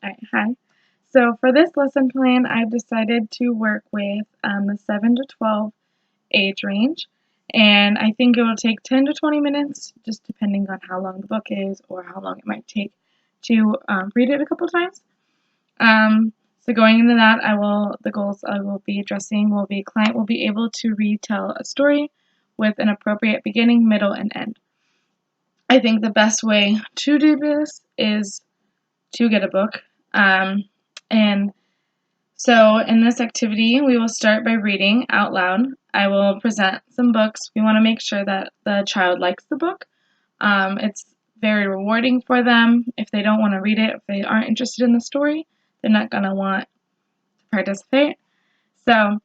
Alright, hi. So for this lesson plan, I've decided to work with the 7 to 12 age range, and I think it will take 10 to 20 minutes, just depending on how long the book is or how long it might take to read it a couple times. So going into that, the goals I will be addressing will be client will be able to retell a story with an appropriate beginning, middle, and end. I think the best way to do this is to get a book. And so in this activity, we will start by reading out loud. I will present some books. We want to make sure that the child likes the book. It's very rewarding for them. If they don't want to read it, if they aren't interested in the story, they're not going to want to participate. So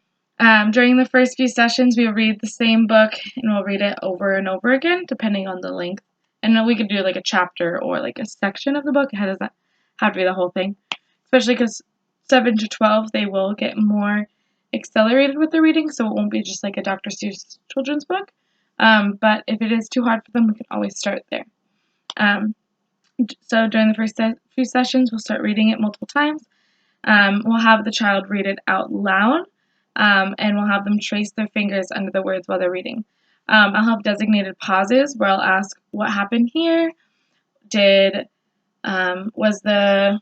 during the first few sessions, we'll read the same book and we'll read it over and over again, depending on the length. And then we could do like a chapter or like a section of the book. It doesn't have to be the whole thing, especially because 7 to 12, they will get more accelerated with their reading, so it won't be just like a Dr. Seuss children's book. But if it is too hard for them, we can always start there. So during the first few sessions, we'll start reading it multiple times. We'll have the child read it out loud, and we'll have them trace their fingers under the words while they're reading. I'll have designated pauses where I'll ask, what happened here? Was the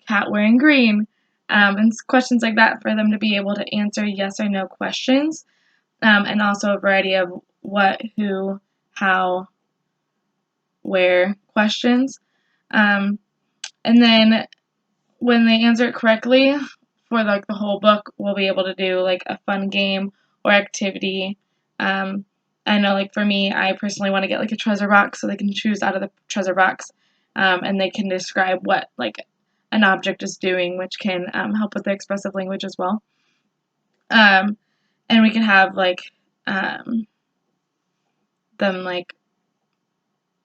cat wearing green? And questions like that for them to be able to answer yes or no questions, and also a variety of what, who, how, where questions. And then when they answer it correctly for like the whole book, we'll be able to do like a fun game or activity. I know, like for me, I personally want to get like a treasure box so they can choose out of the treasure box, and they can describe what like an object is doing, which can help with the expressive language as well. And we can have like them like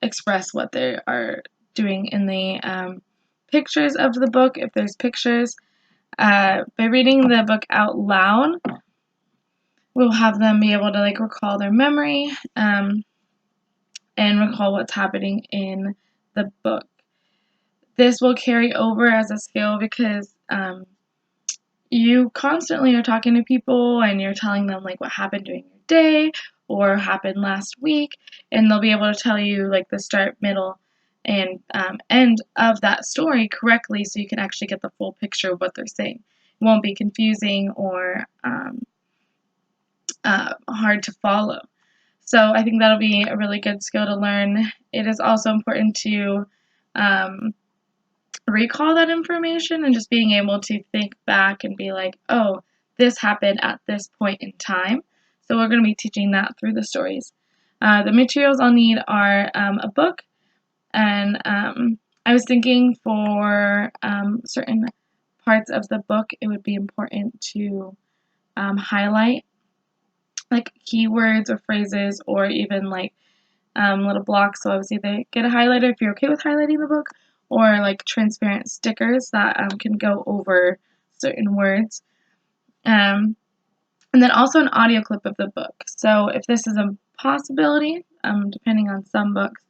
express what they are doing in the pictures of the book, if there's pictures. By reading the book out loud, we'll have them be able to like recall their memory, and recall what's happening in the book. This will carry over as a skill because you constantly are talking to people and you're telling them like what happened during your day or happened last week, and they'll be able to tell you like the start, middle, and end of that story correctly, so you can actually get the full picture of what they're saying. It won't be confusing or hard to follow. So I think that'll be a really good skill to learn. It is also important to recall that information and just being able to think back and be like, oh, this happened at this point in time. So we're going to be teaching that through the stories. The materials I'll need are a book, and I was thinking for certain parts of the book, it would be important to highlight like keywords or phrases or even like little blocks. So I was either get a highlighter if you're okay with highlighting the book, or like transparent stickers that can go over certain words. And then also an audio clip of the book. So if this is a possibility, depending on some books,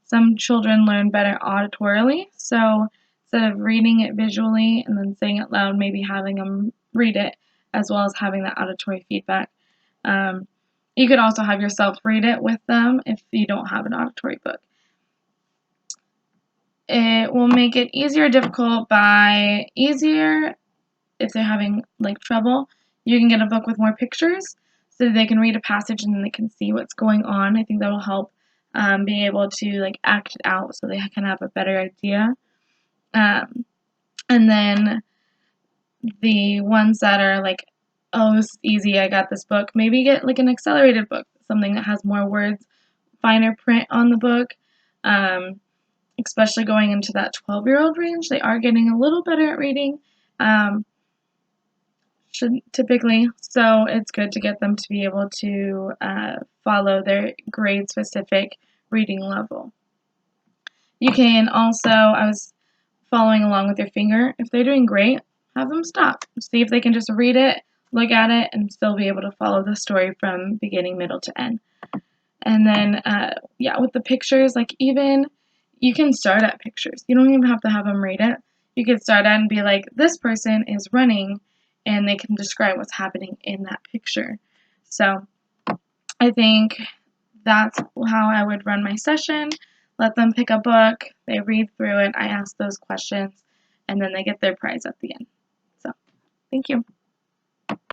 some children learn better auditorily. So instead of reading it visually and then saying it loud, maybe having them read it as well as having that auditory feedback. You could also have yourself read it with them if you don't have an auditory book. It will make it easier or difficult by easier if they're having like trouble. You can get a book with more pictures so that they can read a passage and then they can see what's going on. I think that will help being able to like act it out so they can have a better idea. And then the ones that are like, oh, this is easy, I got this book, maybe get like an accelerated book, something that has more words, finer print on the book. Especially going into that 12-year-old range, they are getting a little better at reading, typically, so it's good to get them to be able to follow their grade-specific reading level. You can also, I was following along with your finger, if they're doing great, have them stop. See if they can just read it, look at it, and still be able to follow the story from beginning, middle to end. And then, with the pictures, like even you can start at pictures. You don't even have to have them read it. you could start out and be like, this person is running, and they can describe what's happening in that picture. So I think that's how I would run my session. Let them pick a book, they read through it, I ask those questions, and then they get their prize at the end. So, thank you.